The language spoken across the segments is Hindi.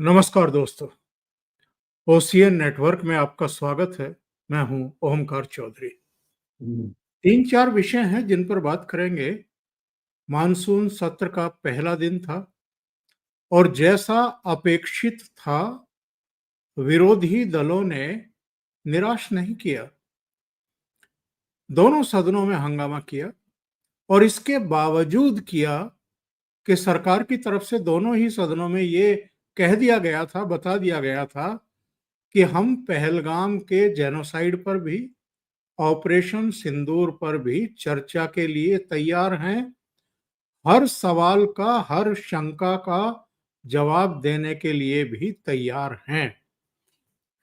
नमस्कार दोस्तों। ओसीएन नेटवर्क में आपका स्वागत है। मैं हूं ओमकार चौधरी। तीन चार विषय हैं जिन पर बात करेंगे। मानसून सत्र का पहला दिन था और जैसा अपेक्षित था, विरोधी दलों ने निराश नहीं किया। दोनों सदनों में हंगामा किया और इसके बावजूद किया कि सरकार की तरफ से दोनों ही सदनों में ये कह दिया गया था, बता दिया गया था कि हम पहलगाम के जेनोसाइड पर भी, ऑपरेशन सिंदूर पर भी चर्चा के लिए तैयार हैं। हर सवाल का, हर शंका का जवाब देने के लिए भी तैयार हैं।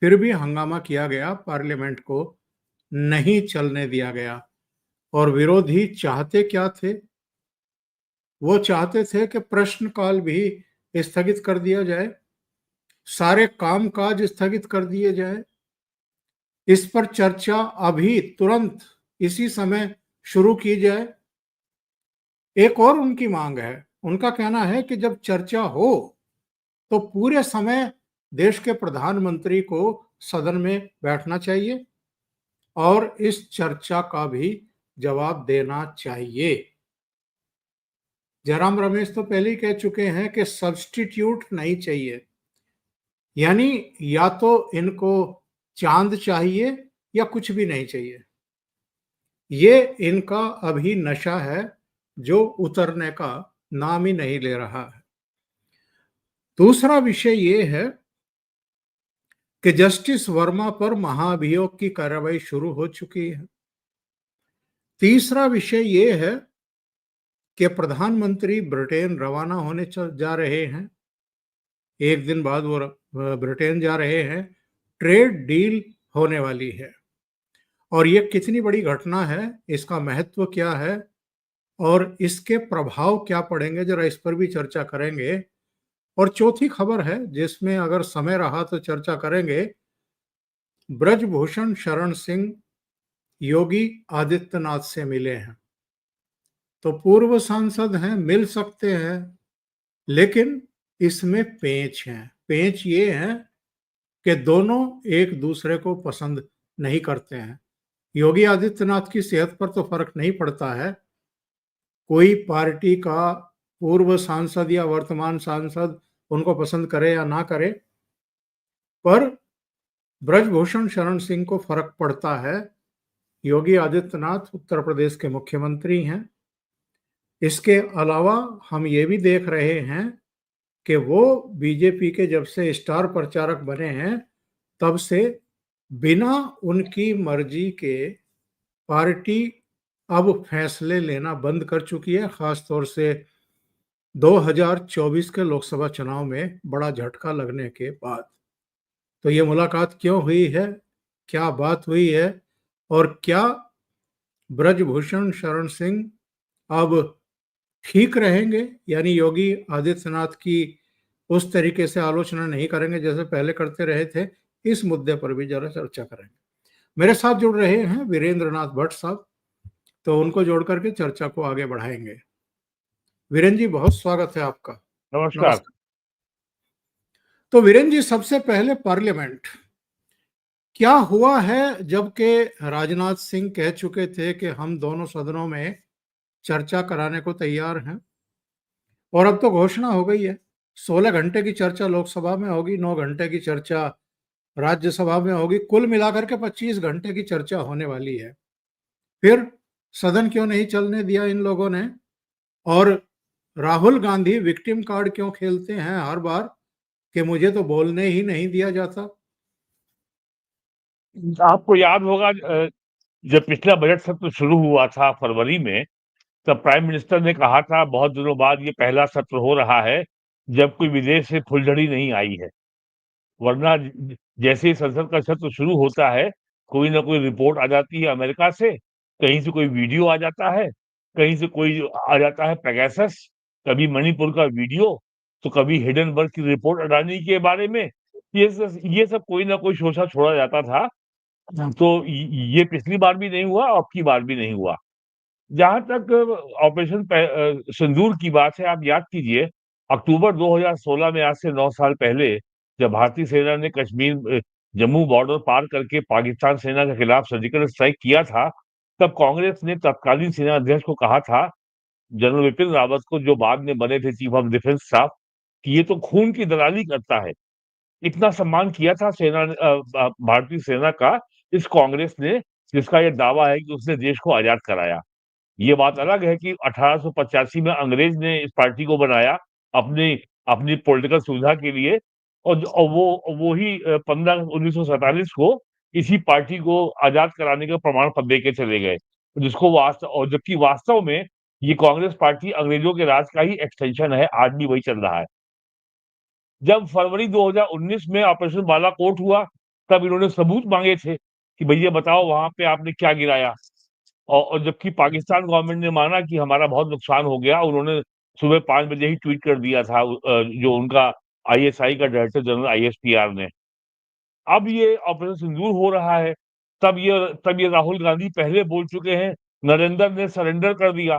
फिर भी हंगामा किया गया, पार्लियामेंट को नहीं चलने दिया गया। और विरोधी चाहते क्या थे? वो चाहते थे कि प्रश्नकाल भी स्थगित कर दिया जाए, सारे कामकाज स्थगित कर दिए जाए, इस पर चर्चा अभी तुरंत इसी समय शुरू की जाए। एक और उनकी मांग है, उनका कहना है कि जब चर्चा हो तो पूरे समय देश के प्रधानमंत्री को सदन में बैठना चाहिए और इस चर्चा का भी जवाब देना चाहिए। जयराम रमेश तो पहले ही कह चुके हैं कि सब्स्टिट्यूट नहीं चाहिए, यानी या तो इनको चांद चाहिए या कुछ भी नहीं चाहिए। ये इनका अभी नशा है जो उतरने का नाम ही नहीं ले रहा है। दूसरा विषय ये है कि जस्टिस वर्मा पर महाभियोग की कार्रवाई शुरू हो चुकी है। तीसरा विषय ये है कि प्रधानमंत्री ब्रिटेन रवाना होने जा रहे हैं। एक दिन बाद वो ब्रिटेन जा रहे हैं। ट्रेड डील होने वाली है और ये कितनी बड़ी घटना है, इसका महत्व क्या है और इसके प्रभाव क्या पड़ेंगे, जरा इस पर भी चर्चा करेंगे। और चौथी खबर है जिसमें अगर समय रहा तो चर्चा करेंगे। ब्रजभूषण शरण सिंह योगी आदित्यनाथ से मिले हैं। तो पूर्व सांसद हैं, मिल सकते हैं, लेकिन इसमें पेंच है। पेंच ये है कि दोनों एक दूसरे को पसंद नहीं करते हैं। योगी आदित्यनाथ की सेहत पर तो फर्क नहीं पड़ता है, कोई पार्टी का पूर्व सांसद या वर्तमान सांसद उनको पसंद करे या ना करे, पर ब्रजभूषण शरण सिंह को फर्क पड़ता है। योगी आदित्यनाथ उत्तर प्रदेश के मुख्यमंत्री हैं। इसके अलावा हम ये भी देख रहे हैं कि वो बीजेपी के जब से स्टार प्रचारक बने हैं तब से बिना उनकी मर्जी के पार्टी अब फैसले लेना बंद कर चुकी है। खासतौर से 2024 के लोकसभा चुनाव में बड़ा झटका लगने के बाद। तो ये मुलाकात क्यों हुई है, क्या बात हुई है और क्या ब्रजभूषण शरण सिंह अब ठीक रहेंगे, यानी योगी आदित्यनाथ की उस तरीके से आलोचना नहीं करेंगे जैसे पहले करते रहे थे, इस मुद्दे पर भी जरा चर्चा करेंगे। मेरे साथ जुड़ रहे हैं वीरेंद्र नाथ भट्ट साहब, तो उनको जोड़ करके चर्चा को आगे बढ़ाएंगे। वीरेंद्र जी, बहुत स्वागत है आपका। नमस्कार। तो वीरेंद्र जी, सबसे पहले पार्लियामेंट क्या हुआ है, जबकि राजनाथ सिंह कह चुके थे कि हम दोनों सदनों में चर्चा कराने को तैयार हैं और अब तो घोषणा हो गई है 16 घंटे की चर्चा लोकसभा में होगी, 9 घंटे की चर्चा राज्यसभा में होगी, कुल मिलाकर के 25 घंटे की चर्चा होने वाली है। फिर सदन क्यों नहीं चलने दिया इन लोगों ने? और राहुल गांधी विक्टिम कार्ड क्यों खेलते हैं हर बार कि मुझे तो बोलने ही नहीं दिया जाता? आपको याद होगा जब पिछला बजट सत्र शुरू हुआ था फरवरी में, तब प्राइम मिनिस्टर ने कहा था बहुत दिनों बाद ये पहला सत्र हो रहा है जब कोई विदेश से फुलझड़ी नहीं आई है। वरना जैसे ही संसद का सत्र शुरू होता है, कोई ना कोई रिपोर्ट आ जाती है अमेरिका से, कहीं से कोई वीडियो आ जाता है, कहीं से कोई आ जाता है पेगासस, कभी मणिपुर का वीडियो, तो कभी हिडनबर्ग की रिपोर्ट अडानी के बारे में। ये सब कोई ना कोई शोषा छोड़ा जाता था। तो ये पिछली बार भी नहीं हुआ, अब की बार भी नहीं हुआ। जहां तक ऑपरेशन सिंदूर की बात है, आप याद कीजिए, अक्टूबर 2016 में, आज से 9 साल पहले, जब भारतीय सेना ने जम्मू बॉर्डर पार करके पाकिस्तान सेना के खिलाफ सर्जिकल स्ट्राइक किया था, तब कांग्रेस ने तत्कालीन सेना अध्यक्ष को कहा था, जनरल बिपिन रावत को, जो बाद में बने थे चीफ ऑफ डिफेंस स्टाफ, कि ये तो खून की दलाली करता है। इतना सम्मान किया था भारतीय सेना का इस कांग्रेस ने, जिसका ये दावा है कि उसने देश को आजाद कराया। ये बात अलग है कि 1885 में अंग्रेज ने इस पार्टी को बनाया अपनी अपनी पॉलिटिकल सुविधा के लिए, और वो ही 15/1947 को इसी पार्टी को आजाद कराने का प्रमाण पत्र दे के चले गए, जिसको वास्तव और जबकि वास्तव में ये कांग्रेस पार्टी अंग्रेजों के राज का ही एक्सटेंशन है, आज भी वही चल रहा है। जब फरवरी 2019 में ऑपरेशन बालाकोट हुआ, तब इन्होंने सबूत मांगे थे कि भैया बताओ वहां पे आपने क्या गिराया, और जबकि पाकिस्तान गवर्नमेंट ने माना कि हमारा बहुत नुकसान हो गया। उन्होंने सुबह 5 बजे ही ट्वीट कर दिया था, जो उनका आईएसआई का डायरेक्टर जनरल आईएसपीआर ने। अब ये ऑपरेशन सिंदूर हो रहा है, तब ये राहुल गांधी पहले बोल चुके हैं, नरेंद्र ने सरेंडर कर दिया।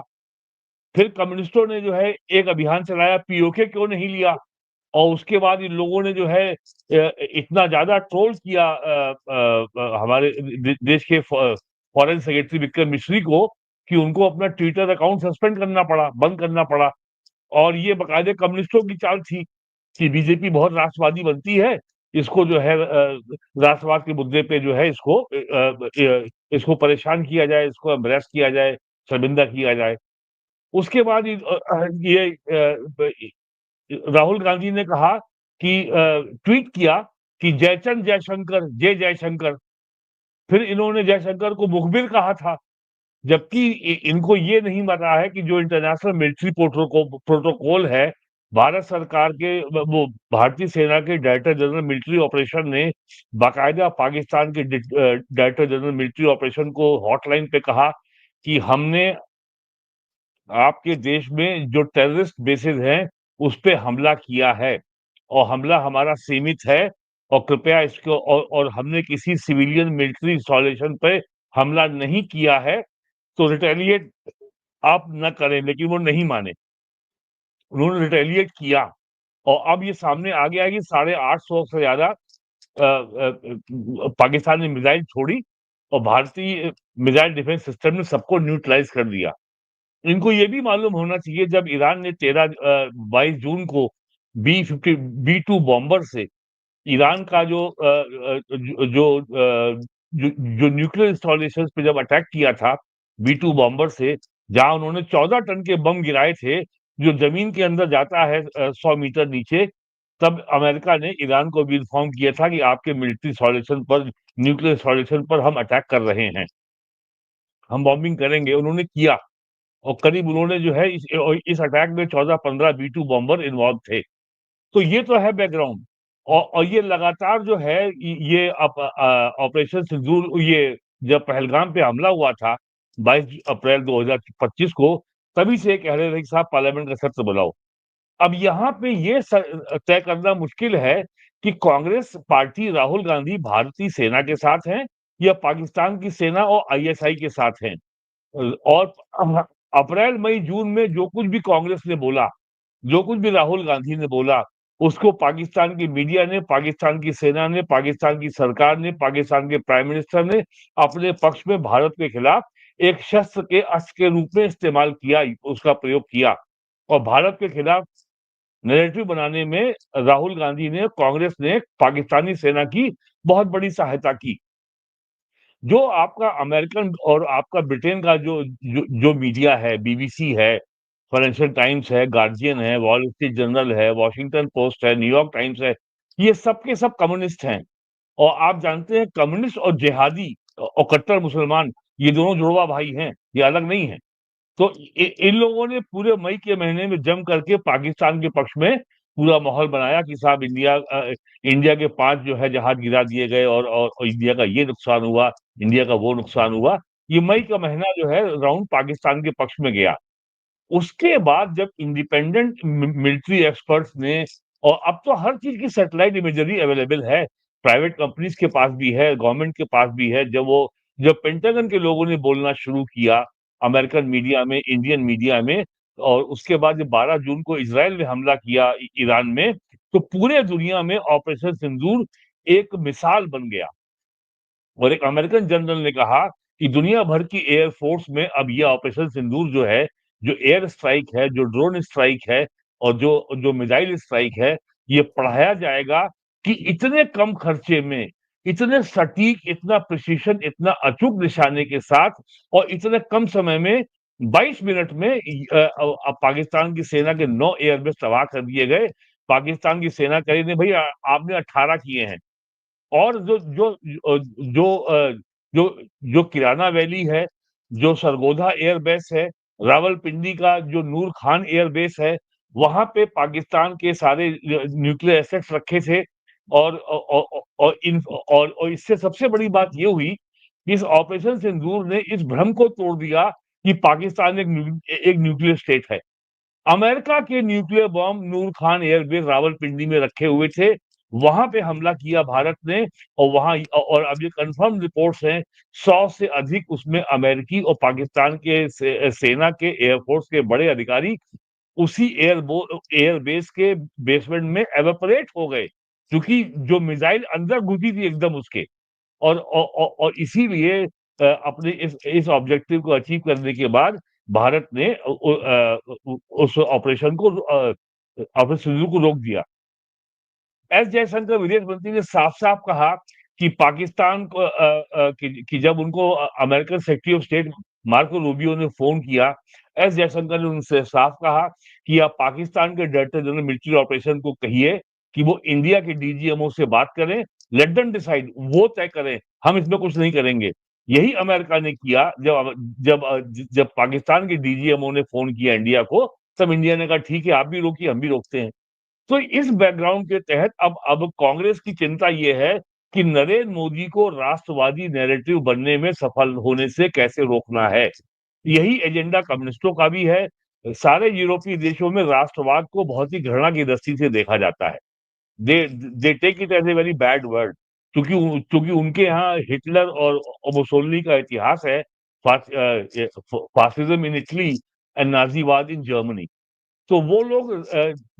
फिर कम्युनिस्टों ने जो है एक अभियान चलाया, पीओके क्यों नहीं लिया, और उसके बाद इन लोगों ने जो है इतना ज्यादा ट्रोल किया हमारे देश के फॉरेन सेक्रेटरी विक्रम मिश्री को, कि उनको अपना ट्विटर अकाउंट सस्पेंड करना पड़ा, बंद करना पड़ा। और ये बाकायदे कम्युनिस्टों की चाल थी कि बीजेपी बहुत राष्ट्रवादी बनती है, इसको जो है राष्ट्रवाद के मुद्दे पे जो है इसको परेशान किया जाए, इसको एम्ब्रेस किया जाए, शर्मिंदा किया जाए। उसके बाद राहुल गांधी ने कहा कि ट्वीट किया कि जयचंद जयशंकर, जय जयशंकर। फिर इन्होंने जयशंकर को मुखबिर कहा था, जबकि इनको ये नहीं पता है कि जो इंटरनेशनल मिलिट्री प्रोटोकॉल है, भारत सरकार के, वो भारतीय सेना के डायरेक्टर जनरल मिलिट्री ऑपरेशन ने बाकायदा पाकिस्तान के डायरेक्टर जनरल मिलिट्री ऑपरेशन को हॉटलाइन पे कहा कि हमने आपके देश में जो टेररिस्ट बेसेस हैं उस पे हमला किया है, और हमला हमारा सीमित है, और कृपया इसको, और हमने किसी सिविलियन मिलिट्री इंस्टॉलेशन पे हमला नहीं किया है, तो रिटेलिएट आप न करें। लेकिन वो नहीं माने, उन्होंने रिटेलिएट किया। और अब ये सामने आ गया है कि 850 से ज्यादा पाकिस्तान ने मिसाइल छोड़ी, और भारतीय मिसाइल डिफेंस सिस्टम ने सबको न्यूट्रलाइज कर दिया। इनको ये भी मालूम होना चाहिए, जब ईरान ने 22 जून को B-2 बॉम्बर से ईरान का जो न्यूक्लियर इंस्टॉलेशन पे जब अटैक किया था B-2 बॉम्बर से, जहां उन्होंने 14 टन के बम गिराए थे, जो जमीन के अंदर जाता है 100 मीटर नीचे, तब अमेरिका ने ईरान को भी इन्फॉर्म किया था कि आपके मिलिट्री इंस्टॉलेशन पर, न्यूक्लियर इंस्टॉलेशन पर हम अटैक कर रहे हैं, हम बॉम्बिंग करेंगे। उन्होंने किया, और करीब उन्होंने जो है इस अटैक में 14-15 B-2 बॉम्बर इन्वॉल्व थे। तो ये तो है बैकग्राउंड। और ये लगातार जो है ये ऑपरेशन सिंदूर, ये जब पहलगाम पे हमला हुआ था 22 अप्रैल 2025 को, तभी से कह रहे थे कि साहब पार्लियामेंट का सत्र बुलाओ। अब यहाँ पे ये तय करना मुश्किल है कि कांग्रेस पार्टी राहुल गांधी भारतीय सेना के साथ हैं, या पाकिस्तान की सेना और आईएसआई के साथ हैं। और अप्रैल मई जून में जो कुछ भी कांग्रेस ने बोला, जो कुछ भी राहुल गांधी ने बोला, उसको पाकिस्तान की मीडिया ने, पाकिस्तान की सेना ने, पाकिस्तान की सरकार ने, पाकिस्तान के प्राइम मिनिस्टर ने अपने पक्ष में भारत के खिलाफ एक शस्त्र के अस्त्र के रूप में इस्तेमाल किया, उसका प्रयोग किया। और भारत के खिलाफ नैरेटिव बनाने में राहुल गांधी ने, कांग्रेस ने पाकिस्तानी सेना की बहुत बड़ी सहायता की। जो आपका अमेरिकन और आपका ब्रिटेन का जो मीडिया है, बीबीसी है, फाइनेंशियल टाइम्स है, गार्जियन है, वॉल स्ट्रीट जर्नल है, वॉशिंगटन पोस्ट है, न्यूयॉर्क टाइम्स है, ये सब के सब कम्युनिस्ट हैं। और आप जानते हैं कम्युनिस्ट और जिहादी और कट्टर मुसलमान, ये दोनों जुड़वा भाई हैं, ये अलग नहीं है। तो इन लोगों ने पूरे मई के महीने में जम करके पाकिस्तान के पक्ष में पूरा माहौल बनाया कि साहब इंडिया के 5 जो है जहाज गिरा दिए गए, और इंडिया का ये नुकसान हुआ, इंडिया का वो नुकसान हुआ। ये मई का महीना जो है राउंड पाकिस्तान के पक्ष में गया। उसके बाद जब इंडिपेंडेंट मिलिट्री एक्सपर्ट्स ने, और अब तो हर चीज की सैटेलाइट इमेजरी अवेलेबल है, प्राइवेट कंपनीज के पास भी है, गवर्नमेंट के पास भी है। जब पेंटागन के लोगों ने बोलना शुरू किया अमेरिकन मीडिया में, इंडियन मीडिया में, और उसके बाद जब 12 जून को इसराइल ने हमला किया ईरान में, तो पूरे दुनिया में ऑपरेशन सिंदूर एक मिसाल बन गया। और एक अमेरिकन जनरल ने कहा कि दुनिया भर की एयर फोर्स में अब ये ऑपरेशन सिंदूर जो है, जो एयर स्ट्राइक है, जो ड्रोन स्ट्राइक है और जो जो मिसाइल स्ट्राइक है, ये पढ़ाया जाएगा कि इतने कम खर्चे में, इतने सटीक, इतना प्रिसिशन, इतना अचूक निशाने के साथ और इतने कम समय में 22 मिनट में पाकिस्तान की सेना के 9 एयरबेस तबाह कर दिए गए। पाकिस्तान की सेना कह रही थी भई आपने 18 किए हैं। और जो जो किराना वैली है, जो सरगोधा एयरबेस है, रावलपिंडी का जो नूर खान एयरबेस है, वहां पे पाकिस्तान के सारे न्यूक्लियर एसेट्स रखे थे। और इससे सबसे बड़ी बात ये हुई कि इस ऑपरेशन सिंदूर ने इस भ्रम को तोड़ दिया कि पाकिस्तान एक न्यूक्लियर स्टेट है। अमेरिका के न्यूक्लियर बॉम्ब नूर खान एयरबेस रावलपिंडी में रखे हुए थे। वहां पे हमला किया भारत ने। और अब ये कंफर्म रिपोर्ट्स हैं, 100 से अधिक उसमें अमेरिकी और पाकिस्तान के सेना के एयरफोर्स के बड़े अधिकारी उसी एयरबेस के बेसमेंट में एवेपोरेट हो गए, क्योंकि जो मिसाइल अंदर घुसी थी एकदम उसके। और इसीलिए अपने इस ऑब्जेक्टिव को अचीव करने के बाद भारत ने उस ऑपरेशन को ऑपरेशन सिंदूर को रोक दिया। एस जयशंकर विदेश मंत्री ने साफ-साफ कहा कि पाकिस्तान को कि जब उनको American secretary of state Marco Rubio ने फ़ोन किया, एस जयशंकर ने उनसे साफ कहा कि आप पाकिस्तान के डायरेक्टर जनरल मिलिट्री ऑपरेशन को कहिए कि वो इंडिया के डीजीएमओ से बात करें, लेट देम डिसाइड, वो तय करें, हम इसमें कुछ नहीं करेंगे। यही अमेरिका ने किया जब पाकिस्तान के डीजीएमओ ने फ़ोन किया इंडिया को, तब इंडिया ने कहा ठीक है, आप भी रोकिए, हम भी रोकते हैं। तो इस बैकग्राउंड के तहत अब कांग्रेस की चिंता ये है कि नरेंद्र मोदी को राष्ट्रवादी नैरेटिव बनने में सफल होने से कैसे रोकना है। यही एजेंडा कम्युनिस्टों का भी है। सारे यूरोपीय देशों में राष्ट्रवाद को बहुत ही घृणा की दृष्टि से देखा जाता है। They they take it as a very bad word, क्योंकि उनके यहाँ हिटलर और मुसोलिनी का इतिहास है, फासिज्म इन इटली एंड नाज़ीवाद इन जर्मनी। तो वो लोग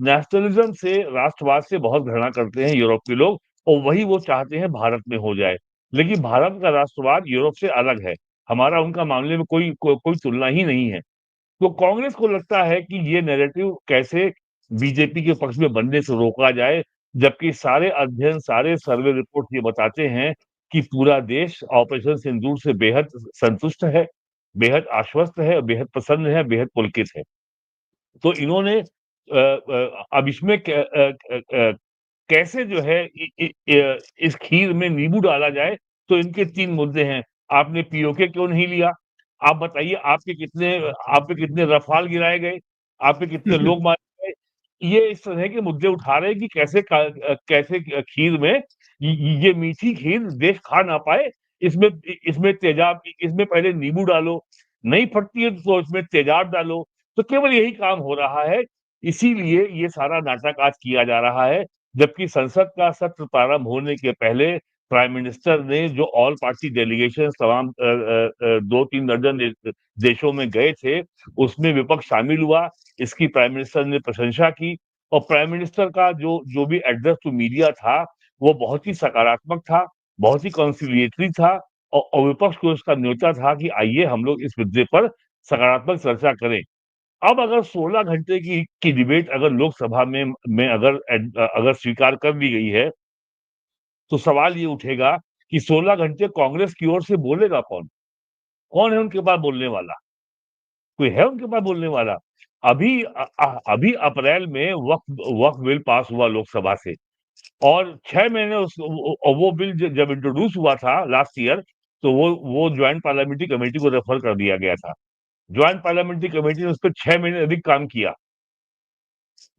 नेशनलिज्म से, राष्ट्रवाद से बहुत घृणा करते हैं यूरोप के लोग, और वही वो चाहते हैं भारत में हो जाए। लेकिन भारत का राष्ट्रवाद यूरोप से अलग है। हमारा उनका मामले में कोई तुलना ही नहीं है। तो कांग्रेस को लगता है कि ये नैरेटिव कैसे बीजेपी के पक्ष में बनने से रोका जाए, जबकि सारे अध्ययन, सारे सर्वे रिपोर्ट ये बताते हैं कि पूरा देश ऑपरेशन सिंदूर से बेहद संतुष्ट है, बेहद आश्वस्त है, बेहद प्रसन्न है, बेहद पुलकित है। तो इन्होंने अब इसमें कैसे जो है इस खीर में नींबू डाला जाए, तो इनके 3 मुद्दे हैं। आपने पीओके क्यों नहीं लिया? आप बताइए आप पे कितने रफ़ाल गिराए गए? आप पे कितने लोग मारे गए? ये इस तरह के मुद्दे उठा रहे हैं कि कैसे खीर में ये मीठी खीर देश खा ना पाए, इसमें इसमें पहले नींबू डालो, नहीं फटती है तो इसमें तेजाब डालो। तो केवल यही काम हो रहा है, इसीलिए ये सारा नाटक आज किया जा रहा है। जबकि संसद का सत्र प्रारंभ होने के पहले प्राइम मिनिस्टर ने जो ऑल पार्टी डेलीगेशन तमाम 2-3 दर्जन देशों में गए थे, उसमें विपक्ष शामिल हुआ। इसकी प्राइम मिनिस्टर ने प्रशंसा की और प्राइम मिनिस्टर का जो भी एड्रेस टू मीडिया था, वो बहुत ही सकारात्मक था, बहुत ही कंसिलिएटरी था। और विपक्ष को इसका न्योता था कि आइए हम लोग इस मुद्दे पर सकारात्मक चर्चा करें। अब अगर 16 घंटे की डिबेट अगर लोकसभा में अगर स्वीकार कर ली गई है, तो सवाल ये उठेगा कि 16 घंटे कांग्रेस की ओर से बोलेगा कौन? कौन है उनके पास बोलने वाला? कोई है उनके पास बोलने वाला? अभी अप्रैल में वक्फ बिल पास हुआ लोकसभा से, और 6 महीने वो बिल जब इंट्रोड्यूस हुआ था लास्ट ईयर, तो वो जॉइंट पार्लियामेंट्री कमेटी को रेफर कर दिया गया था। जॉइंट पार्लियामेंट्री कमेटी ने उस पर 6 महीने अधिक काम किया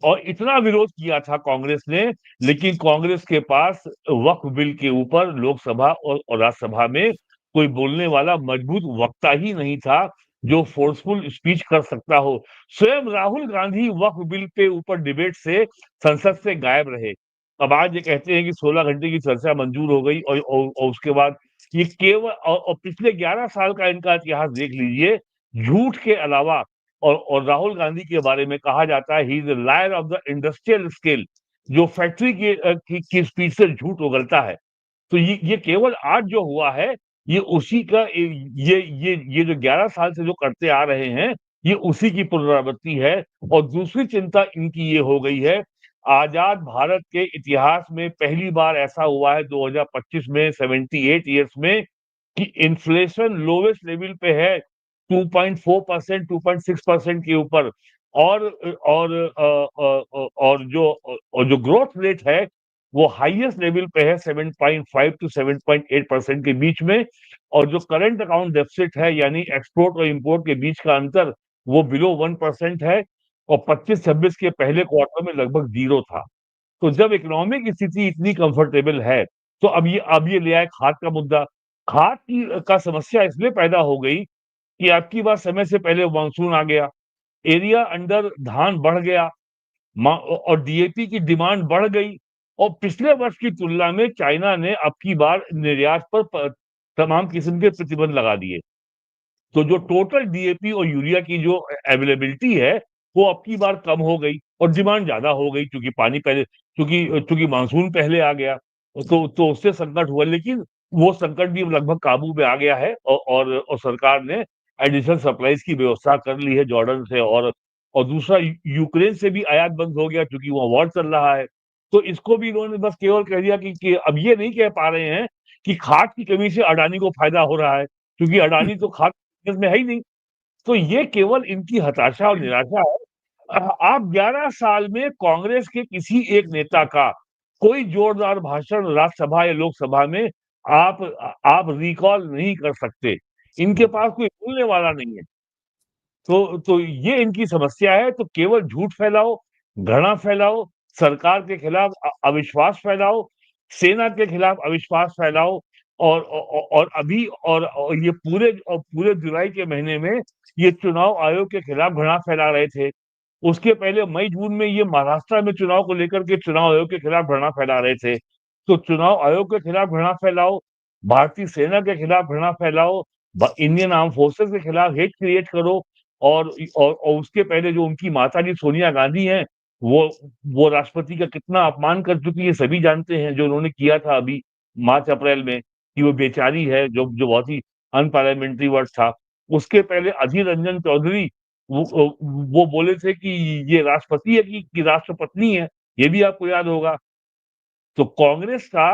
और इतना विरोध किया था कांग्रेस ने, लेकिन कांग्रेस के पास वक्फ बिल के ऊपर लोकसभा और राज्यसभा में कोई बोलने वाला मजबूत वक्ता ही नहीं था, जो फोर्सफुल स्पीच कर सकता हो। स्वयं राहुल गांधी वक्फ बिल के ऊपर डिबेट से संसद से गायब रहे। अब आज ये कहते हैं कि 16 घंटे की चर्चा मंजूर हो गई और उसके बाद ये केवल और पिछले 11 साल का इनका इतिहास देख लीजिए, झूठ के अलावा। और राहुल गांधी के बारे में कहा जाता है he is the liar of the industrial scale. जो फैक्ट्री की स्पीड से झूठ उगलता है। तो ये केवल आज जो हुआ है, ये उसी का ये जो 11 साल से जो करते आ रहे हैं, ये उसी की पुनरावृत्ति है। और दूसरी चिंता इनकी ये हो गई है, आजाद भारत के इतिहास में पहली बार ऐसा हुआ है 2025 में 78 इयर्स में कि इन्फ्लेशन लोवेस्ट लेवल पे है 2.4%, 2.6% के ऊपर। और जो ग्रोथ रेट है वो हाईएस्ट लेवल पे है 7.5 टू 7.8% के बीच में। और जो करंट अकाउंट डेफिसिट है यानी एक्सपोर्ट और इंपोर्ट के बीच का अंतर, वो बिलो 1% है। और 25-26 के पहले क्वार्टर में लगभग जीरो था। तो जब इकोनॉमिक स्थिति इतनी कंफर्टेबल है, तो अब ये ले आए खाद का मुद्दा। खाद की का समस्या इसलिए पैदा हो गई कि आपकी बार समय से पहले मानसून आ गया, एरिया अंडर धान बढ़ गया, और डीएपी की डिमांड बढ़ गई। और पिछले वर्ष की तुलना में चाइना ने अब की बार निर्यात पर तमाम किस्म के प्रतिबंध लगा दिए। तो जो टोटल डीएपी और यूरिया की जो अवेलेबिलिटी है, वो अब की बार कम हो गई और डिमांड ज्यादा हो गई, क्योंकि पानी पहले क्योंकि मानसून पहले आ गया। तो उससे संकट हुआ, लेकिन वो संकट भी लगभग काबू में आ गया है। और सरकार ने एडिशनल सप्लाईज की व्यवस्था कर ली है जॉर्डन से। और दूसरा, यूक्रेन से भी आयात बंद हो गया क्योंकि वहां वॉर चल रहा है। तो इसको भी इन्होंने बस केवल कह दिया कि अब ये नहीं कह पा रहे हैं कि खाद की कमी से अडानी को फायदा हो रहा है, क्योंकि अडानी तो खाद में है ही नहीं। तो ये केवल इनकी हताशा और निराशा है। आप 11 साल में कांग्रेस के किसी एक नेता का कोई जोरदार भाषण राज्यसभा या लोकसभा में आप आप रिकॉल नहीं कर सकते। इनके पास कोई बोलने वाला नहीं है। तो ये इनकी समस्या है। तो केवल झूठ फैलाओ, घृणा फैलाओ, सरकार के खिलाफ अविश्वास फैलाओ, सेना के खिलाफ अविश्वास फैलाओ। और अभी और ये पूरे जुलाई के महीने में ये चुनाव आयोग के खिलाफ घृणा फैला रहे थे। उसके पहले मई जून में ये महाराष्ट्र में चुनाव को लेकर के चुनाव आयोग के खिलाफ घृणा फैला रहे थे। तो चुनाव आयोग के खिलाफ घृणा फैलाओ, भारतीय सेना के खिलाफ घृणा फैलाओ, इंडियन आर्म फोर्सेस के खिलाफ हेट क्रिएट करो। और उसके पहले जो उनकी माता जी सोनिया गांधी हैं, वो वो राष्ट्रपति का कितना अपमान कर चुकी है, सभी जानते हैं। जो उन्होंने किया था अभी मार्च अप्रैल में, कि वो बेचारी है, जो बहुत ही अनपार्लियामेंट्री वर्ड था। उसके पहले अधीर रंजन चौधरी वो बोले थे कि ये राष्ट्रपति है कि राष्ट्रपत्नी है, ये भी आपको याद होगा। तो कांग्रेस का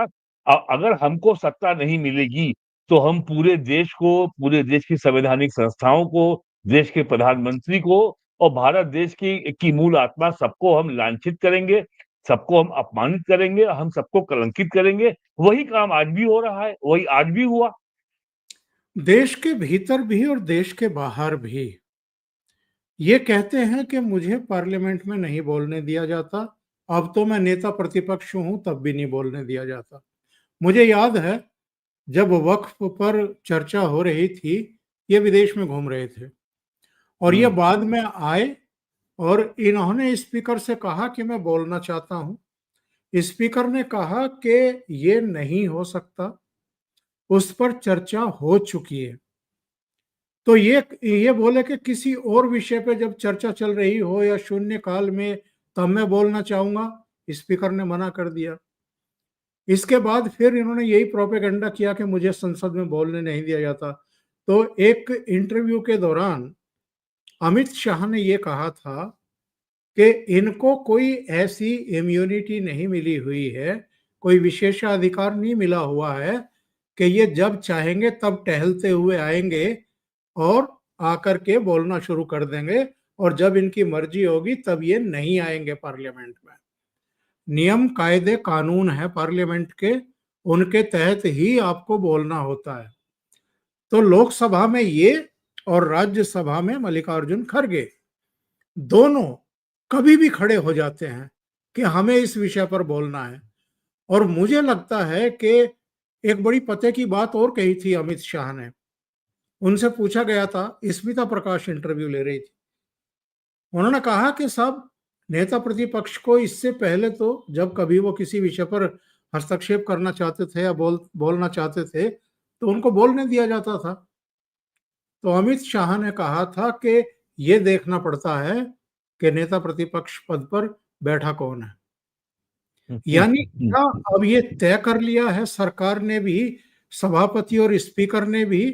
अगर हमको सत्ता नहीं मिलेगी, तो हम पूरे देश को, पूरे देश की संवैधानिक संस्थाओं को, देश के प्रधानमंत्री को और भारत देश की मूल आत्मा, सबको हम लांछित करेंगे, सबको हम अपमानित करेंगे, हम सबको कलंकित करेंगे। वही काम आज भी हो रहा है, वही आज भी हुआ। देश के भीतर भी और देश के बाहर भी ये कहते हैं कि मुझे पार्लियामेंट में नहीं बोलने दिया जाता। अब तो मैं नेता प्रतिपक्ष हूं, तब भी नहीं बोलने दिया जाता। मुझे याद है, जब वक्फ पर चर्चा हो रही थी, ये विदेश में घूम रहे थे और ये बाद में आए और इन्होंने स्पीकर से कहा कि मैं बोलना चाहता हूं। स्पीकर ने कहा कि ये नहीं हो सकता, उस पर चर्चा हो चुकी है। तो ये बोले कि किसी और विषय पे जब चर्चा चल रही हो या शून्य काल में, तब मैं बोलना चाहूंगा। स्पीकर ने मना कर दिया। इसके बाद फिर इन्होंने यही प्रोपेगेंडा किया कि मुझे संसद में बोलने नहीं दिया जाता। तो एक इंटरव्यू के दौरान अमित शाह ने ये कहा था कि इनको कोई ऐसी इम्यूनिटी नहीं मिली हुई है, कोई विशेषाधिकार नहीं मिला हुआ है कि ये जब चाहेंगे तब टहलते हुए आएंगे और आकर के बोलना शुरू कर देंगे, और जब इनकी मर्जी होगी तब ये नहीं आएंगे पार्लियामेंट में। नियम, कायदे, कानून है पार्लियामेंट के, उनके तहत ही आपको बोलना होता है। तो लोकसभा में ये और राज्यसभा में मल्लिकार्जुन खड़गे दोनों कभी भी खड़े हो जाते हैं कि हमें इस विषय पर बोलना है। और मुझे लगता है कि एक बड़ी पते की बात और कही थी अमित शाह ने। उनसे पूछा गया था, स्मिता प्रकाश इंटरव्यू ले रही थी, उन्होंने कहा कि सब नेता प्रतिपक्ष को इससे पहले तो जब कभी वो किसी विषय पर हस्तक्षेप करना चाहते थे या बोलना चाहते थे, तो उनको बोलने दिया जाता था। तो अमित शाह ने कहा था कि ये देखना पड़ता है कि नेता प्रतिपक्ष पद पर बैठा कौन है। यानी क्या अब ये तय कर लिया है सरकार ने भी, सभापति और स्पीकर ने भी,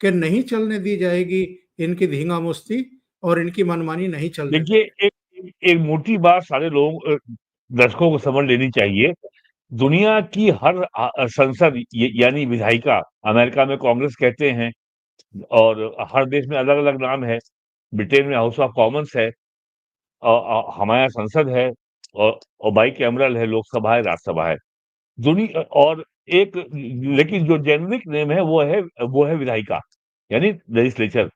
कि नहीं चलने दी जाएगी इनकी धींगा-मुश्ती और इनकी मनमानी नहीं चलने देखिए, देंगे? एक एक मोटी बात सारे लोगों दर्शकों को समझ लेनी चाहिए। दुनिया की हर संसद यानी विधायिका, अमेरिका में कांग्रेस कहते हैं और हर देश में अलग-अलग नाम है। ब्रिटेन में हाउस ऑफ कॉमन्स है, हमारे यहाँ संसद है और बाइकैमरल है, लोकसभा है, राज्यसभा है। और एक लेकिन जो जेनेरिक नेम है वो है विधायिका, यानी लेजिस्लेचर।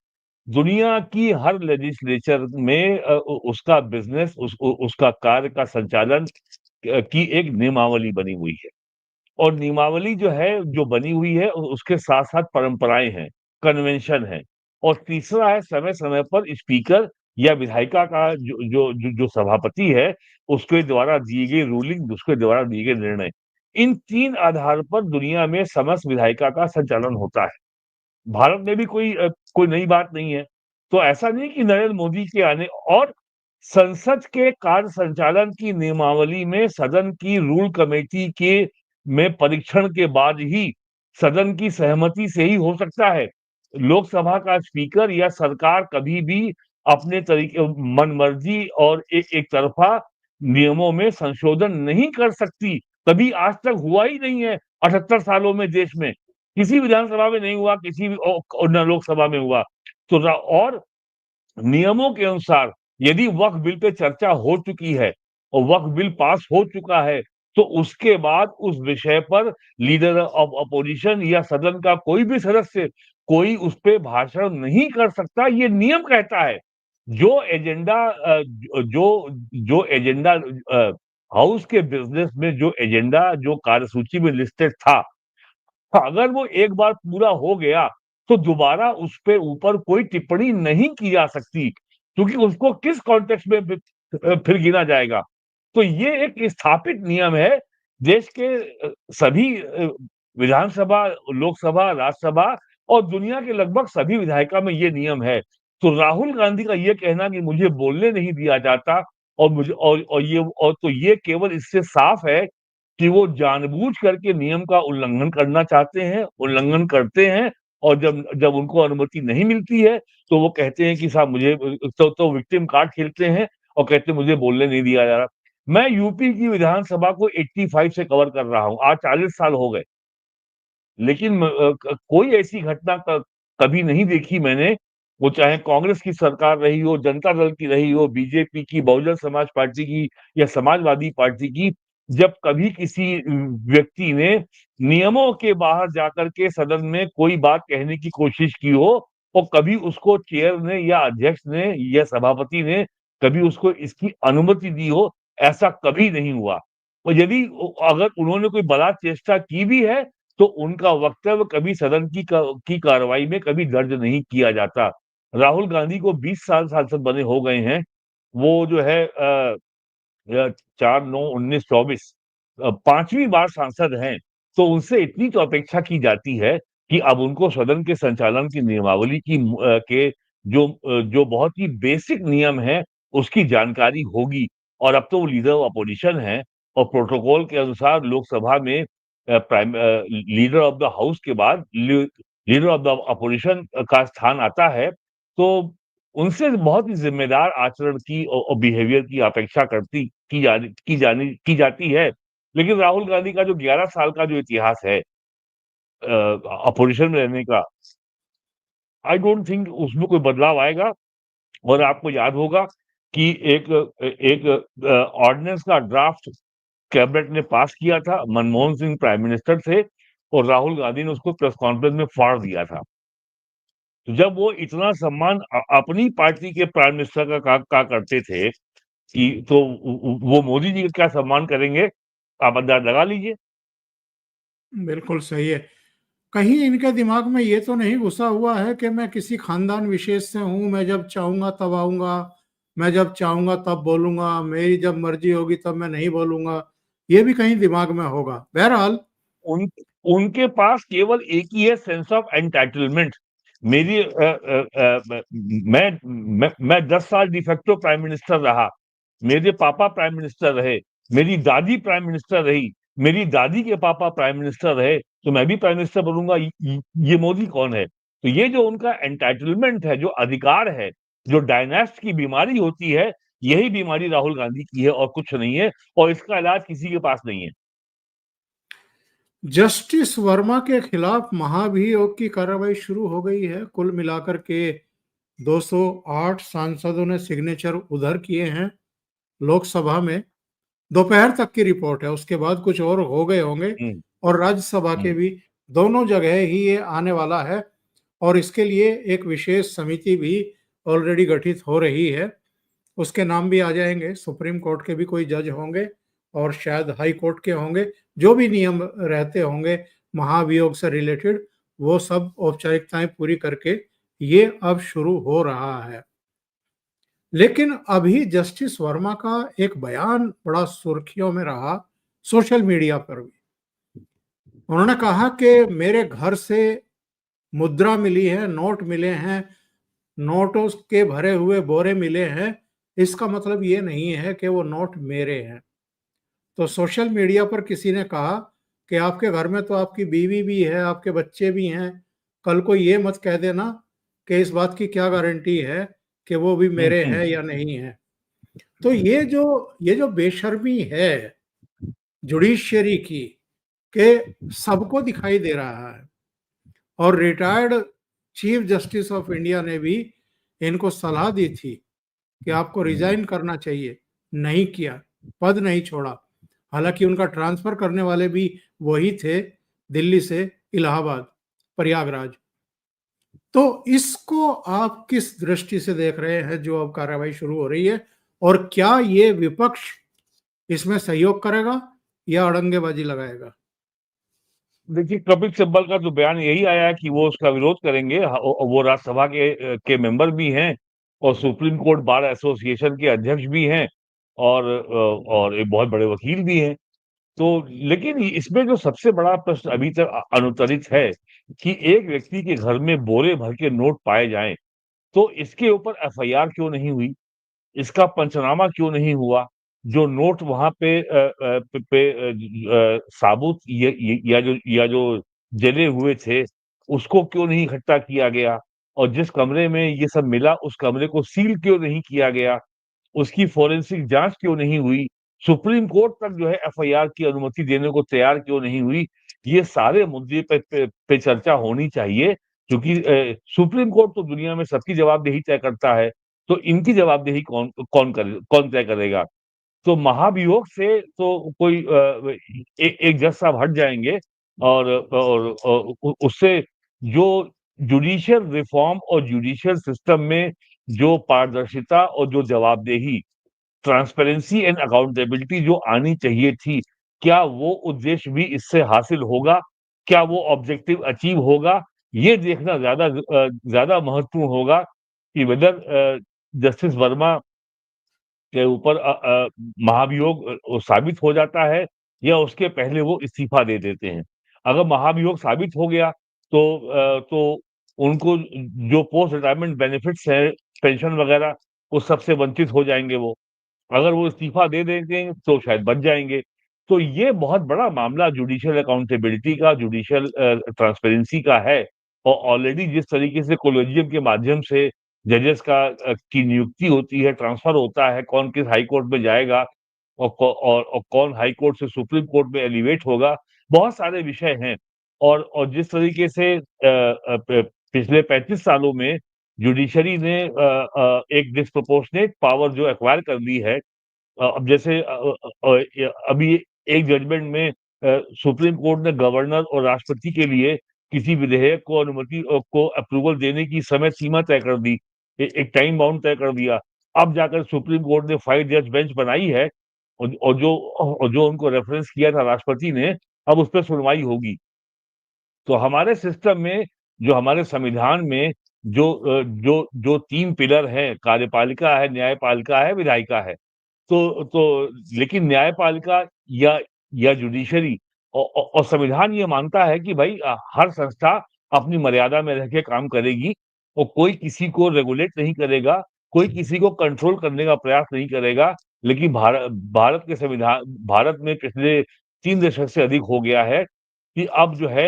दुनिया की हर लेजिस्लेचर में उसका बिजनेस उसका कार्य का संचालन की एक नियमावली बनी हुई है। और नियमावली जो है, जो बनी हुई है, उसके साथ-साथ परंपराएँ हैं, कन्वेंशन है। और तीसरा है समय-समय पर स्पीकर या विधायिका का जो सभापति है, उसके द्वारा दी गई रूलिंग, उसके द्वारा दिए गए निर्णय। इन 3 आधार पर दुनिया में समस्त विधायिका का संचालन होता है। भारत में भी कोई नई बात नहीं है। तो ऐसा नहीं कि नरेंद्र मोदी के आने और संसद के कार्य संचालन की नियमावली में सदन की रूल कमेटी के में परीक्षण के बाद ही सदन की सहमति से ही हो सकता है। लोकसभा का स्पीकर या सरकार कभी भी अपने तरीके मनमर्जी और एक तरफ़ा नियमों में संशोधन नहीं कर सकती। कभी आज तक हुआ ही नहीं है 78 सालों में देश में। किसी विधानसभा में नहीं हुआ, किसी भी ना लोकसभा में हुआ। तो और नियमों के अनुसार यदि वक्फ बिल पे चर्चा हो चुकी है और वक्फ बिल पास हो चुका है, तो उसके बाद उस विषय पर लीडर ऑफ अपोजिशन या सदन का कोई भी सदस्य कोई उस पे भाषण नहीं कर सकता, ये नियम कहता है। जो एजेंडा जो एजेंडा हाउस के बिजनेस में जो एजेंडा जो कार्यसूची में लिस्टेड था, अगर वो एक बार पूरा हो गया, तो दोबारा उस पे ऊपर कोई टिप्पणी नहीं की जा सकती, क्योंकि उसको किस कॉन्टेक्स्ट में फिर गिना जाएगा। तो ये एक स्थापित नियम है, देश के सभी विधानसभा, लोकसभा, राज्यसभा और दुनिया के लगभग सभी विधायिका में ये नियम है। तो राहुल गांधी का ये कहना कि मुझे बोलने नहीं दिया जाता और मुझे और तो ये केवल इससे साफ है कि वो जानबूझ करके नियम का उल्लंघन करना चाहते हैं, उल्लंघन करते हैं और जब जब उनको अनुमति नहीं मिलती है, तो वो कहते हैं कि साहब मुझे तो विक्टिम कार्ड खेलते हैं और कहते हैं मुझे बोलने नहीं दिया जा रहा। मैं यूपी की विधानसभा को 85 से कवर कर रहा हूँ, आज 40 साल हो गए। लेकिन कोई ऐसी घटना कभी नहीं देखी मैंने, वो चाहे कांग्रेस की सरकार रही हो, जनता दल की रही हो, बीजेपी की, बहुजन समाज पार्टी की या समाजवादी पार्टी की, जब कभी किसी व्यक्ति ने नियमों के बाहर जाकर के सदन में कोई बात कहने की कोशिश की हो और कभी उसको चेयर ने या अध्यक्ष ने या सभापति ने कभी उसको इसकी अनुमति दी हो, ऐसा कभी नहीं हुआ। और यदि अगर उन्होंने कोई बड़ा चेष्टा की भी है, तो उनका वक्तव्य कभी सदन की कार्रवाई में कभी दर्ज नहीं किया जाता। राहुल गांधी को 20 साल सांसद बने हो गए हैं। वो जो है 4, 9, 19, 24 5वीं बार सांसद हैं। तो उनसे इतनी तो अपेक्षा की जाती है कि अब उनको सदन के संचालन की नियमावली के जो बहुत ही बेसिक नियम हैं, उसकी जानकारी होगी। और अब तो वो लीडर ऑफ अपोजिशन हैं और प्रोटोकॉल के अनुसार लोकसभा में लीडर ऑफ द हाउस के बाद लीडर ऑफ द अपोजिशन का स्थान आता है। तो उनसे बहुत ही ज़िम्मेदार आचरण की और बिहेवियर की अपेक्षा की जाती है। लेकिन राहुल गांधी का जो 11 साल का जो इतिहास है अपोजिशन में रहने का, आई डोंट थिंक उसमें कोई बदलाव आएगा। और आपको याद होगा कि एक ऑर्डिनेंस का ड्राफ्ट कैबिनेट ने पास किया था, मनमोहन सिंह प्राइम मिनिस्टर थे और राहुल गांधी ने उसको प्रेस कॉन्फ्रेंस में फाड़ दिया था। तो जब वो इतना सम्मान अपनी पार्टी के प्राइम मिनिस्टर का करते थे कि तो वो मोदी जी का क्या सम्मान करेंगे, आप अंदाज़ा लगा लीजिए। बिल्कुल सही है। कहीं इनके दिमाग में ये तो नहीं घुसा हुआ है कि मैं किसी खानदान विशेष से हूँ, मैं जब चाहूँगा तब आऊँगा, मैं जब चाहूँगा तब बोलूँगा, मेरी जब मर्ज़ी होगी तब मैं नहीं बोलूँगा, ये भी कहीं दिमाग में होगा। बहरहाल उन उनके पास केवल एक ही है, सेंस ऑफ एंटाइटलमेंट। मेरी मैं 10 साल डिफेक्टो प्राइम मिनिस्टर रहा। मेरे पापा प्राइम मिनिस्टर रहे। मेरी दादी प्राइम मिनिस्टर रही, मेरी दादी के पापा प्राइम मिनिस्टर रहे, तो मैं भी प्राइम मिनिस्टर बनूँगा। ये मोदी कौन है? तो ये जो उनका एंटाइटलमेंट है, जो अधिकार है, जो डायनास्ट की बीमारी होती है, यही बीमारी राहुल गांधी की है और कुछ नहीं है, और इसका इलाज किसी के पास नहीं है। जस्टिस वर्मा के खिलाफ महाभियोग की कार्रवाई शुरू हो गई है। कुल मिलाकर के 208 सांसदों ने सिग्नेचर उधर किए हैं लोकसभा में। दोपहर तक की रिपोर्ट है, उसके बाद कुछ और हो गए होंगे। हुँ, और राज्यसभा के हुँ, भी दोनों जगह ही ये आने वाला है। और इसके लिए एक विशेष समिति भी ऑलरेडी गठित हो रही है। उसके नाम भी आ जाएंगे, सुप्रीम कोर्ट के भी कोई जज होंगे और शायद हाई कोर्ट के होंगे। जो भी नियम रहते होंगे महाभियोग से रिलेटेड, वो सब औपचारिकताएं पूरी करके ये अब शुरू हो रहा है। लेकिन अभी जस्टिस वर्मा का एक बयान बड़ा सुर्खियों में रहा सोशल मीडिया पर भी। उन्होंने कहा कि मेरे घर से मुद्रा मिली है, नोट मिले हैं, नोटों के भरे हुए बोरे मिले हैं, इसका मतलब ये नहीं है कि वो नोट मेरे हैं। तो सोशल मीडिया पर किसी ने कहा कि आपके घर में तो आपकी बीवी भी है, आपके बच्चे भी हैं, कल को ये मत कह देना कि इस बात की क्या गारंटी है कि वो भी हुँ, मेरे हुँ। हैं या नहीं है। तो ये जो बेशर्मी है जुडिशियरी की, कि सबको दिखाई दे रहा है। और retired chief justice of India ने भी इनको सलाह दी थी कि आपको रिजाइन करना चाहिए, नहीं किया, पद नहीं छोड़ा। हालांकि उनका ट्रांसफर करने वाले भी वही थे, दिल्ली से इलाहाबाद, प्रयागराज। तो इसको आप किस दृष्टि से देख रहे हैं जो अब कार्रवाई शुरू हो रही है? और क्या ये विपक्ष इसमें सहयोग करेगा या अड़ंगेबाजी लगाएगा? देखिए, कपिल सिब्बल का तो बयान यही आया है कि वो उसका विरोध करेंगे। वो राज्यसभा के मेंबर भी हैं और सुप्रीम कोर्ट बार एसोसिएशन के अध्यक्ष भी हैं, और एक बहुत बड़े वकील भी हैं। तो लेकिन इसमें जो सबसे बड़ा प्रश्न अभी तक अनुत्तरित है कि एक व्यक्ति के घर में बोरे भर के नोट पाए जाएँ, तो इसके ऊपर एफआईआर क्यों नहीं हुई? इसका पंचनामा क्यों नहीं हुआ? जो नोट वहाँ पे साबुत या जो जले हुए थे, उसको क्यों नहीं इकट्ठा किया गया? और जिस कमरे में ये सब मिला, उस कमरे को सील क्यों नहीं किया गया? उसकी फोरेंसिक जाँच क्यों नहीं हुई? सुप्रीम कोर्ट तक जो है एफआईआर की अनुमति देने को तैयार क्यों नहीं हुई? ये सारे मुद्दे पे चर्चा होनी चाहिए, क्योंकि सुप्रीम कोर्ट तो दुनिया में सबकी जवाबदेही तय करता है, तो इनकी जवाबदेही कौन तय करेगा? तो महाभियोग से तो कोई एक जज साहब हट जाएँगे, और उससे जो जुडिशियल रिफॉर्म और जुडिशियल सिस्टम में जो पारदर्शिता और जो जवाबदेही, ट्रांसपेरेंसी एंड अकाउंटेबिलिटी जो आनी चाहिए थी, क्या वो उद्देश्य भी इससे हासिल होगा? क्या वो ऑब्जेक्टिव अचीव होगा? ये देखना ज़्यादा महत्वपूर्ण होगा कि वेदर जस्टिस वर्मा के ऊपर महाभियोग साबित हो जाता है या उसके पहले वो इस्तीफा दे देते हैं। अगर महाभियोग साबित हो गया तो उनको जो पोस्ट रिटायरमेंट बेनिफिट्स हैं, पेंशन वगैरह, उस सब से वंचित हो जाएँगे वो। अगर वो इस्तीफा दे देंगे तो शायद बच जाएँगे। तो ये बहुत बड़ा मामला जुडिशियल अकाउंटेबिलिटी का, जुडिशियल ट्रांसपेरेंसी का है, और ऑलरेडी जिस तरीके से कोलेजियम के माध्यम से जजेस की नियुक्ति होती है, ट्रांसफर होता है, कौन किस हाई कोर्ट में जाएगा और कौन हाई कोर्ट से सुप्रीम कोर्ट में एलिवेट होगा, बहुत सारे विषय हैं। और जिस तरीके से पिछले 35 सालों में जुडिशरी ने एक डिस्प्रोपोर्शनेट पावर जो एक्वायर कर ली है। अब जैसे अभी एक जजमेंट में सुप्रीम कोर्ट ने गवर्नर और राष्ट्रपति के लिए किसी विधेयक को को अप्रूवल देने की समय सीमा तय कर दी। एक टाइम बाउंड तय कर दिया। अब जाकर सुप्रीम कोर्ट ने 5 जज बेंच बनाई है, और जो उनको रेफरेंस किया था राष्ट्रपति ने, अब उस पे सुनवाई होगी। तो हमारे सिस्टम में, जो हमारे संविधान में जो 3 पिलर हैं, कार्यपालिका है, न्यायपालिका है, विधायिका है। तो लेकिन न्यायपालिका या जुडिशरी और संविधान ये मानता है कि भाई हर संस्था अपनी मर्यादा में रह के काम करेगी, और कोई किसी को रेगुलेट नहीं करेगा, कोई किसी को कंट्रोल करने का प्रयास नहीं करेगा। लेकिन भारत के संविधान भारत में पिछले 3 दशक से अधिक हो गया है कि अब जो है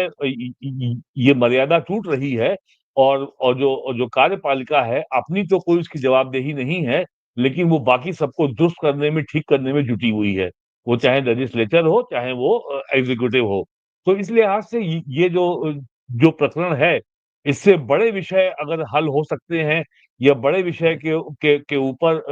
ये मर्यादा टूट रही है और जो कार्यपालिका है, अपनी तो कोई उसकी जवाबदेही नहीं है, लेकिन वो बाकी सबको दुरुस्त करने में, ठीक करने में जुटी हुई है। वो चाहे लेजिस्लेचर हो, चाहे वो एग्ज़ीक्यूटिव हो। तो इस लिहाज से ये जो प्रकरण है, इससे बड़े विषय अगर हल हो सकते हैं या बड़े विषय के ऊपर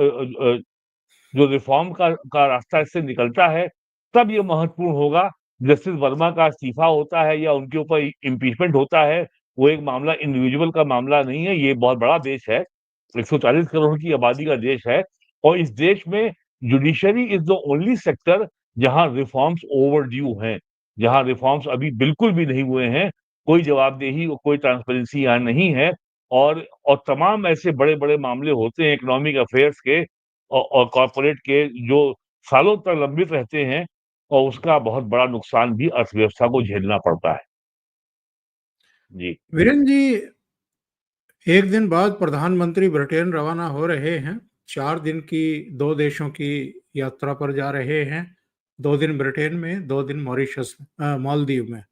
जो रिफॉर्म का रास्ता इससे निकलता है, तब ये महत्वपूर्ण होगा। जस्टिस वर्मा का इस्तीफा होता है या उनके ऊपर इम्पीचमेंट होता है, वो एक मामला इंडिविजुअल का मामला नहीं है, ये बहुत बड़ा देश है। 140 करोड़ की आबादी का देश है और इस देश में judiciary is the only sector जहाँ रिफॉर्म्स ओवरड्यू हैं, जहाँ रिफॉर्म्स अभी बिल्कुल भी नहीं हुए हैं, कोई जवाबदेही और कोई ट्रांसपेरेंसी यहाँ नहीं है और तमाम ऐसे बड़े-बड़े मामले होते हैं इकोनॉमिक अफेयर्स के और कॉर्पोरेट के जो सालों तक लंबित रहते हैं और उसका बहुत बड़ा नुकसान भी अर्थव्यवस्था को झेलना पड़ता है। जी। वीरेन जी, एक दिन बाद प्रधानमंत्री ब्रिटेन रवाना हो रहे हैं। 4 दिन की 2 देशों की यात्रा पर जा रहे हैं। 2 दिन ब्रिटेन में, 2 दिन मॉरिशस मालदीव में।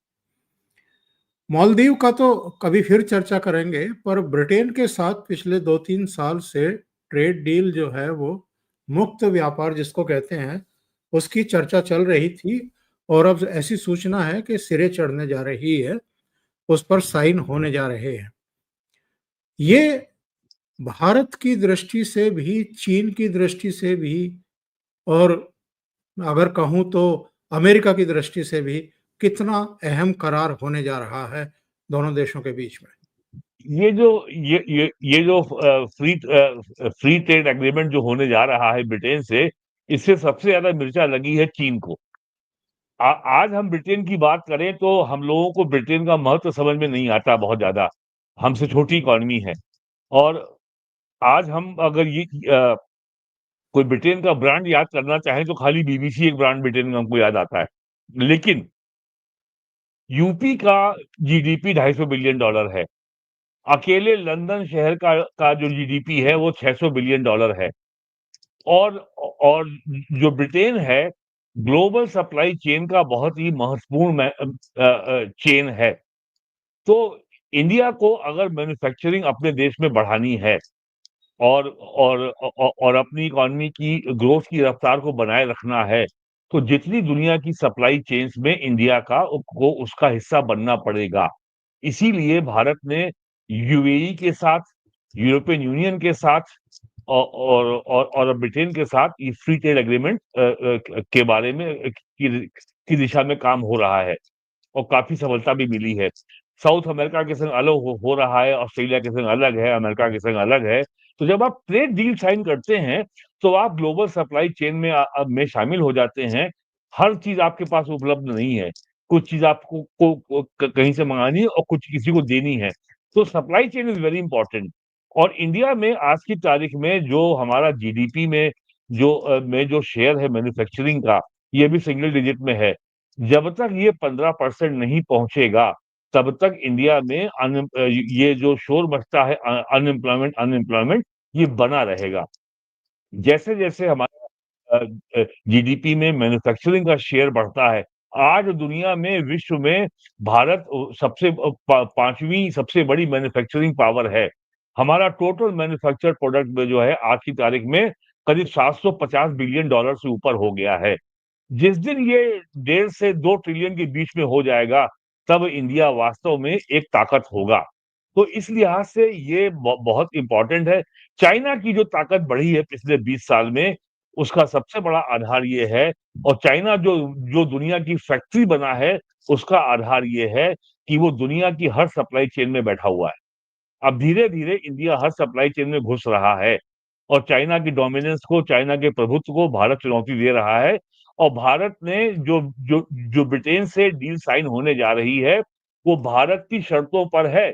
मालदीव का तो कभी फिर चर्चा करेंगे, पर ब्रिटेन के साथ पिछले 2-3 साल से ट्रेड डील जो है वो मुक्त व्यापार जिसको कहते हैं, उसकी चर्चा चल रही थी और अब ऐसी सूचना है कि सिरे चढ़ने जा रही है, उस पर साइन होने जा रहे हैं। ये भारत की दृष्टि से भी, चीन की दृष्टि से भी और अगर कहूँ तो अमेरिका की दृष्टि से भी कितना अहम करार होने जा रहा है दोनों देशों के बीच में। ये जो फ्री ट्रेड एग्रीमेंट जो होने जा रहा है ब्रिटेन से, इससे सबसे ज़्यादा मिर्चा लगी है चीन को। आज हम ब्रिटेन की बात करें तो हम लोगों को ब्रिटेन का महत्व समझ में नहीं आता बहुत ज़्यादा। हमसे छोटी इकॉनमी है और आज हम अगर कोई ब्रिटेन का ब्रांड याद करना चाहें तो खाली बीबीसी एक ब्रांड ब्रिटेन का हमको याद आता है। लेकिन यूपी का जीडीपी $250 बिलियन है। अकेले लंदन शहर का जो जीडीपी है वो $600 बिलियन है। और और जो ब्रिटेन है, ग्लोबल सप्लाई चेन का बहुत ही महत्वपूर्ण चेन है। तो इंडिया को अगर मैन्युफैक्चरिंग अपने देश में बढ़ानी है और अपनी इकॉनमी की ग्रोथ की रफ्तार को बनाए रखना है, तो जितनी दुनिया की सप्लाई चेन्स में इंडिया को उसका हिस्सा बनना पड़ेगा। इसीलिए भारत ने यूएई के साथ, यूरोपियन यूनियन के साथ और ब्रिटेन के साथ ये फ्री ट्रेड एग्रीमेंट के बारे में की दिशा में काम हो रहा है और काफ़ी सफलता भी मिली है। साउथ अमेरिका के संग अलग हो रहा है, ऑस्ट्रेलिया के संग अलग है, अमेरिका के संग अलग है। तो जब आप ट्रेड डील साइन करते हैं, तो आप ग्लोबल सप्लाई चेन में शामिल हो जाते हैं। हर चीज़ आपके पास उपलब्ध नहीं है। कुछ चीज़ आपको कहीं से मँगानी है और कुछ किसी को देनी है। तो supply chain is very important और इंडिया में आज की तारीख में जो हमारा जीडीपी में जो शेयर है मैन्युफैक्चरिंग का, ये भी सिंगल डिजिट में है। जब तक ये 15% नहीं पहुँचेगा, तब तक इंडिया में ये जो शोर मचता है अनएम्प्लॉयमेंट ये बना रहेगा। जैसे-जैसे हमारा जीडीपी में मैन्युफैक्चरिंग का शेयर बढ़ता है, आज दुनिया में, विश्व में भारत सबसे 5वीं सबसे बड़ी मैन्युफैक्चरिंग पावर है। हमारा टोटल मैन्युफैक्चर्ड प्रोडक्ट में जो है आज की तारीख में करीब $750 बिलियन से ऊपर हो गया है। जिस दिन ये 1.5 से 2 ट्रिलियन के बीच में हो जाएगा, तब इंडिया वास्तव में एक ताकत होगा। तो इस लिहाज से ये बहुत इम्पोर्टेंट है। चाइना की जो ताकत बढ़ी है पिछले 20 साल में, उसका सबसे बड़ा आधार ये है और चाइना जो जो दुनिया की फैक्ट्री बना है, उसका आधार ये है कि वो दुनिया की हर सप्लाई चेन में बैठा हुआ है। अब धीरे-धीरे इंडिया हर सप्लाई चेन में घुस रहा है और चाइना की डोमिनेंस को, चाइना के प्रभुत्व को भारत चुनौती दे रहा है और भारत ने जो ब्रिटेन से डील साइन होने जा रही है, वो भारत की शर्तों पर है।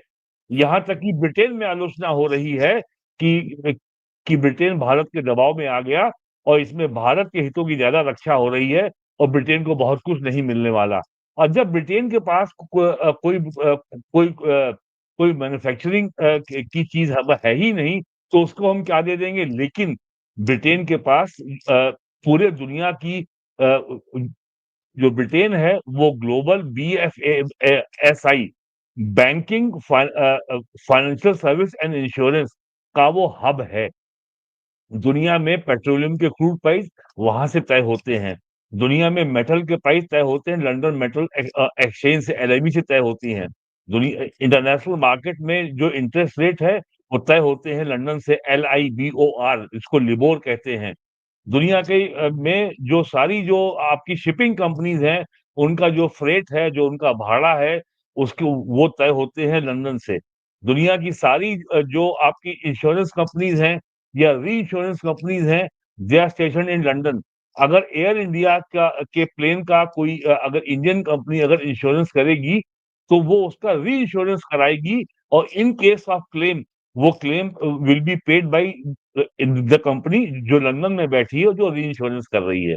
यहाँ तक कि ब्रिटेन में आलोचना हो रही है कि ब्रिटेन भारत के दबाव में आ गया और इसमें भारत के हितों की ज़्यादा रक्षा हो रही है और ब्रिटेन को बहुत कुछ नहीं मिलने वाला। और जब ब्रिटेन के पास कोई मैन्युफैक्चरिंग की चीज़ अब है ही नहीं, तो उसको हम क्या दे देंगे? लेकिन ब्रिटेन के पास पूरे दुनिया की जो ब्रिटेन है वो global BFSI banking financial service and insurance का वो हब है। दुनिया में पेट्रोलियम के क्रूड प्राइस वहां से तय होते हैं। दुनिया में मेटल के प्राइस तय होते हैं लंदन मेटल एक्सचेंज से, LME से तय होती हैं। दुनिया इंटरनेशनल मार्केट में जो इंटरेस्ट रेट है वो तय होते हैं लंदन से, LIBOR, इसको लिबोर कहते हैं। दुनिया के में जो सारी जो आपकी शिपिंग कंपनीज हैं, उनका जो फ्रेट है, जो उनका भाड़ा है, उसके वो तय होते हैं लंदन से। दुनिया की सारी जो आपकी इंश्योरेंस कंपनीज हैं या री इंश्योरेंस कंपनीज हैं, they are station in London. अगर एयर इंडिया का के प्लेन का कोई अगर इंडियन कंपनी अगर इंश्योरेंस करेगी तो वो उसका री इंश्योरेंस कराएगी, और इन केस ऑफ क्लेम वो claim will be paid by the company जो लंदन में बैठी है और जो री इंश्योरेंस कर रही है।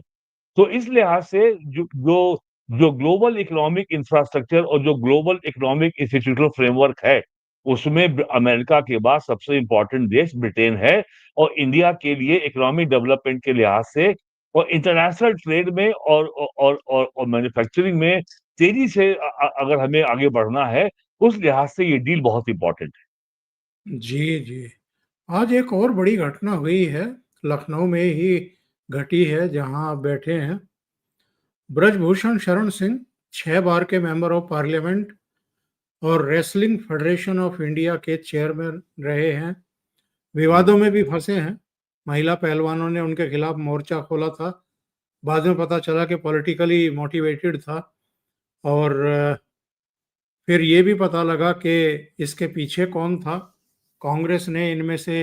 तो इस लिहाज से जो जो जो ग्लोबल इकोनॉमिक इंफ्रास्ट्रक्चर और जो ग्लोबल इकोनॉमिक इंस्टीट्यूशनल फ्रेमवर्क है, उसमें अमेरिका के बाद सबसे इंपॉर्टेंट देश ब्रिटेन है। और इंडिया के लिए इकोनॉमिक डेवलपमेंट के लिहाज से और इंटरनेशनल ट्रेड में और मैन्युफैक्चरिंग में तेजी से अगर हमें आगे बढ़ना है, उस लिहाज से ये डील बहुत इंपॉर्टेंट है। जी, जी। आज एक और बड़ी घटना हुई है, लखनऊ में ही घटी है जहां आप बैठे हैं। ब्रजभूषण शरण सिंह 6 बार के मेंबर ऑफ पार्लियामेंट और रेसलिंग फेडरेशन ऑफ इंडिया के चेयरमैन रहे हैं। विवादों में भी फंसे हैं। महिला पहलवानों ने उनके खिलाफ मोर्चा खोला था। बाद में पता चला कि पॉलिटिकली मोटिवेटेड था, और फिर ये भी पता लगा कि इसके पीछे कौन था। कांग्रेस ने इनमें से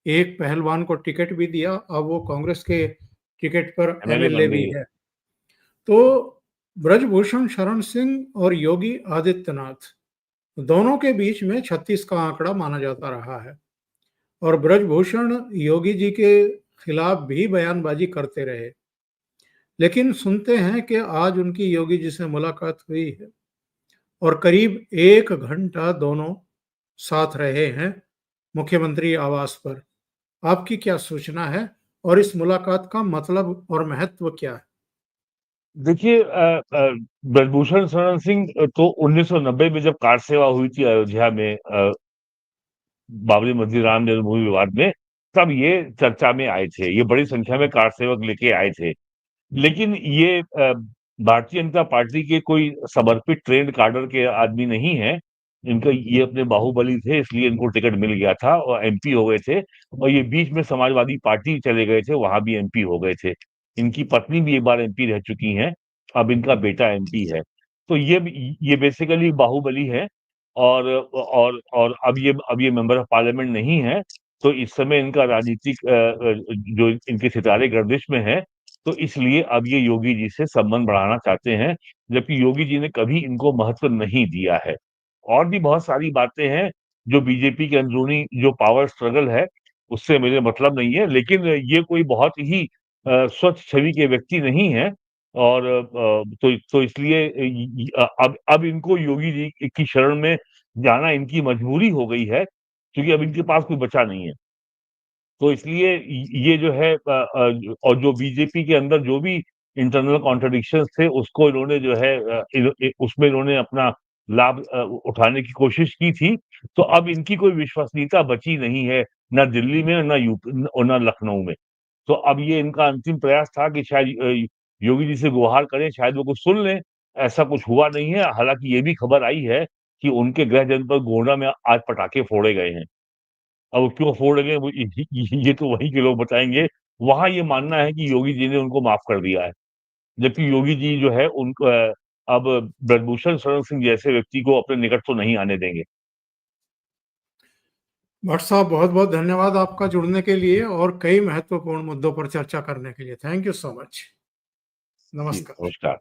एक पहलवान को टिकट भी दिया, अब वो कांग्रेस के टिकट पर MLA एमएलए बन भी गई है। है। तो ब्रजभूषण शरण सिंह और योगी आदित्यनाथ दोनों के बीच में 36 का आंकड़ा माना जाता रहा है, और ब्रजभूषण योगी जी के खिलाफ भी बयानबाजी करते रहे। लेकिन सुनते हैं कि आज उनकी योगी जी से मुलाकात हुई है और करीब 1 घंटा दोनों साथ रहे हैं मुख्यमंत्री आवास पर। आपकी क्या सूचना है और इस मुलाकात का मतलब और महत्व क्या है? देखिए ब्रजभूषण शरण सिंह तो 1990 में जब कार सेवा हुई थी अयोध्या में बाबरी मस्जिद राम जन्मभूमि विवाद में, तब ये चर्चा में आए थे। ये बड़ी संख्या में कार सेवक लेके आए थे। लेकिन ये भारतीय जनता पार्टी के कोई समर्पित ट्रेंड काडर के आदमी नहीं है। इनका ये अपने बाहुबली थे, इसलिए इनको टिकट मिल गया था और MP हो गए थे। और ये बीच में समाजवादी पार्टी चले गए थे, वहां भी MP हो गए थे। इनकी पत्नी भी एक बार MP रह चुकी हैं, अब इनका बेटा MP है। तो ये बेसिकली बाहुबली है। और अब ये मेंबर ऑफ पार्लियामेंट नहीं है। तो इस समय इनका राजनीतिक जो इनके सितारे गर्दिश में है, तो इसलिए अब ये योगी जी से संबंध बढ़ाना चाहते हैं, जबकि योगी जी ने कभी इनको महत्व नहीं दिया है। और भी बहुत सारी बातें हैं जो बीजेपी के अंदरूनी जो पावर स्ट्रगल है, उससे मुझे मतलब नहीं है। लेकिन ये कोई बहुत ही स्वच्छ छवि के व्यक्ति नहीं है। और तो इसलिए अब इनको योगी जी की शरण में जाना इनकी मजबूरी हो गई है, क्योंकि अब इनके पास कोई बचा नहीं है। तो इसलिए ये जो है और जो बीजेपी के अंदर जो भी इंटरनल कॉन्ट्रडिक्शंस थे, उसको इन्होंने जो है उसमें इन्होंने अपना लाभ उठाने की कोशिश की थी। तो अब इनकी कोई विश्वसनीयता बची नहीं है, ना दिल्ली में, ना यूपी और ना लखनऊ में। तो अब ये इनका अंतिम प्रयास था कि शायद योगी जी से गुहार करें, शायद वो कुछ सुन लें। ऐसा कुछ हुआ नहीं है। हालांकि ये भी खबर आई है कि उनके गृह जनपद गोंडा में आज पटाखे फोड़े गए हैं। अब वो क्यों फोड़ गए वो ये तो वहीं के लोग बताएंगे। वहां ये मानना है कि योगी जी ने उनको माफ कर दिया है, जबकि योगी जी जो है उनको अब ब्रजभूषण शरण सिंह जैसे व्यक्ति को अपने निकट तो नहीं आने देंगे। भट्ट साहब, बहुत बहुत धन्यवाद आपका जुड़ने के लिए और कई महत्वपूर्ण मुद्दों पर चर्चा करने के लिए। Thank you so much. जी नमस्कार। नमस्कार।